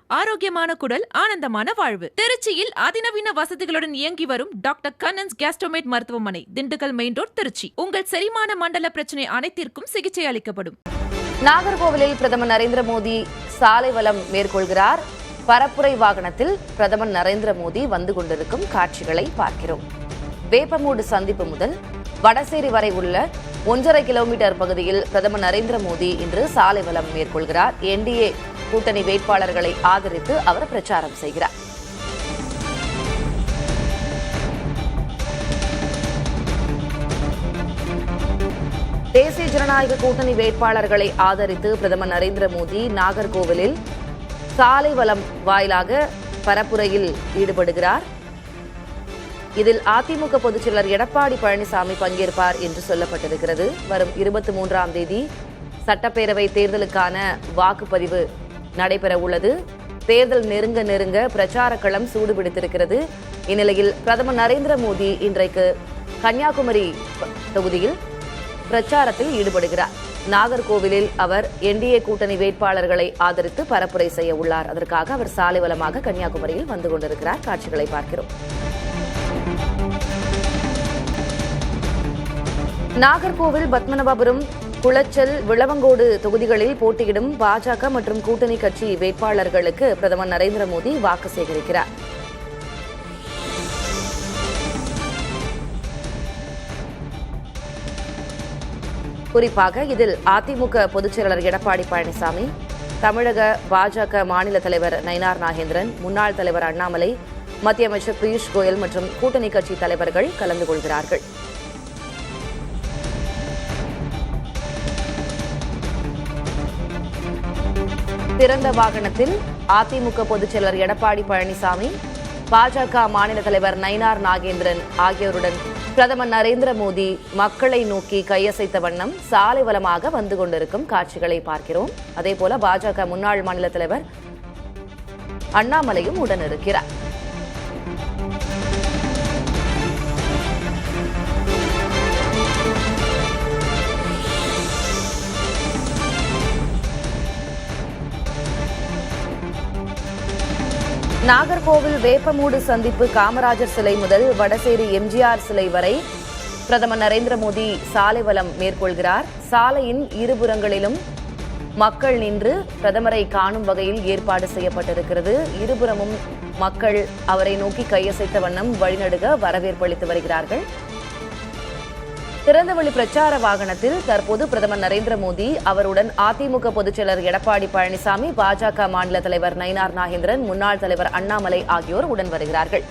ஆரோக்கியமான குடல், ஆனந்தமான வாழ்வு. திருச்சியில் அதிநவீன வசதிகளுடன் இயங்கி வரும் டாக்டர் கண்ணன்ஸ் கேஸ்ட்ரோமேட் மருத்துவமனை, திண்டுக்கல் மெயின் ரோட், திருச்சி. உங்கள் செரிமான மண்டல பிரச்சனை அனைத்திற்கும் சிகிச்சை அளிக்கப்படும். நாகர்கோவிலில் பிரதமர் நரேந்திர மோடி சாலை வலம் மேற்கொள்கிறார். பரப்புரை வாகனத்தில் பிரதமர் நரேந்திர மோடி வந்து கொண்டிருக்கும் காட்சிகளை பார்க்கிறோம். வேப்பமூடு சந்திப்பு முதல் வடசேரி வரை உள்ள 1.5 கிலோமீட்டர் பகுதியில் பிரதமர் நரேந்திர மோடி இன்று சாலை வலம் மேற்கொள்கிறார். என்டிஏ கூட்டணி வேட்பாளர்களை ஆதரித்து அவர் பிரச்சாரம் செய்கிறார். தேசிய ஜனநாயக கூட்டணி வேட்பாளர்களை ஆதரித்து பிரதமர் நரேந்திர மோடி நாகர்கோவிலில் சாலை வலம் வாயிலாக பரப்புரையில் ஈடுபடுகிறார். இதில் அதிமுக பொதுச்செயலர் எடப்பாடி பழனிசாமி பங்கேற்பார் என்று சொல்லப்பட்டிருக்கிறது. வரும் 23ஆம் தேதி சட்டப்பேரவை தேர்தலுக்கான வாக்குப்பதிவு நடைபெற உள்ளது. தேர்தல் நெருங்க நெருங்க பிரச்சார களம் சூடுபிடித்திருக்கிறது. இந்நிலையில் பிரதமர் நரேந்திர மோடி இன்றைக்கு கன்னியாகுமரி தொகுதியில் பிரச்சாரத்தில் ஈடுபடுகிறார். நாகர்கோவிலில் அவர் என்டிஏ கூட்டணி வேட்பாளர்களை ஆதரித்து பரப்புரை செய்ய உள்ளார். அதற்காக அவர் சாலை வலமாக கன்னியாகுமரியில் வந்து கொண்டிருக்கிறார். காட்சிகளை பார்க்கிறோம். நாகர்கோவில், பத்மநாபபுரம், குளச்சல், விளவங்கோடு தொகுதிகளில் போட்டியிடும் பாஜக மற்றும் கூட்டணி கட்சி வேட்பாளர்களுக்கு பிரதமர் நரேந்திர மோடி வாக்கு சேகரிக்கிறார். குறிப்பாக இதில் அதிமுக பொதுச்செயலர் எடப்பாடி பழனிசாமி, தமிழக பாஜக மாநில தலைவர் நயினார் நாகேந்திரன், முன்னாள் தலைவர் அண்ணாமலை, மத்திய அமைச்சர் பியூஷ் கோயல் மற்றும் கூட்டணி கட்சி தலைவர்கள் கலந்து கொள்கிறார்கள். திறந்த வாகனத்தில் அதிமுக பொதுச்செயலர் எடப்பாடி பழனிசாமி, பாஜக மாநில தலைவர் நயினார் நாகேந்திரன் ஆகியோருடன் பிரதமர் நரேந்திர மோடி மக்களை நோக்கி கையசைத்த வண்ணம் சாலை வலமாக வந்து கொண்டிருக்கும் காட்சிகளை பார்க்கிறோம். அதேபோல பாஜக முன்னாள் மாநில தலைவர் அண்ணாமலையும் உடனிருக்கிறார். நாகர்கோவில் வேப்பமூடு சந்திப்பு காமராஜர் சிலை முதல் வடசேரி எம்ஜிஆர் சிலை வரை பிரதமர் நரேந்திர மோடி சாலை வலம் மேற்கொள்கிறார். சாலையின் இருபுறங்களிலும் மக்கள் நின்று பிரதமரை காணும் வகையில் ஏற்பாடு செய்யப்பட்டிருக்கிறது. இருபுறமும் மக்கள் அவரை நோக்கி கையசைத்த வண்ணம் வழிநடுக வரவேற்பளித்து வருகிறார்கள். திறந்தவெளி பிரச்சார வாகனத்தில் தற்போது பிரதமர் நரேந்திர மோடி, அவருடன் அதிமுக பொதுச்செயலர் எடப்பாடி பழனிசாமி, பாஜக மாநில தலைவர் நயினார் நாகேந்திரன், முன்னாள் தலைவர் அண்ணாமலை ஆகியோர் உடன் வருகிறார்கள்.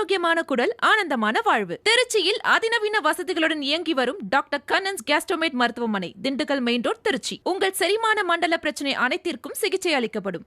ஆரோக்கியமான குடல், ஆனந்தமான வாழ்வு. திருச்சியில் அதிநவீன வசதிகளுடன் இயங்கி வரும் டாக்டர் கண்ணன்ஸ் கேஸ்ட்ரோமேட் மருத்துவமனை, திண்டுக்கல் மெயின் ரோட், திருச்சி. உங்கள் செரிமான மண்டல பிரச்சனை அனைத்திற்கும் சிகிச்சை அளிக்கப்படும்.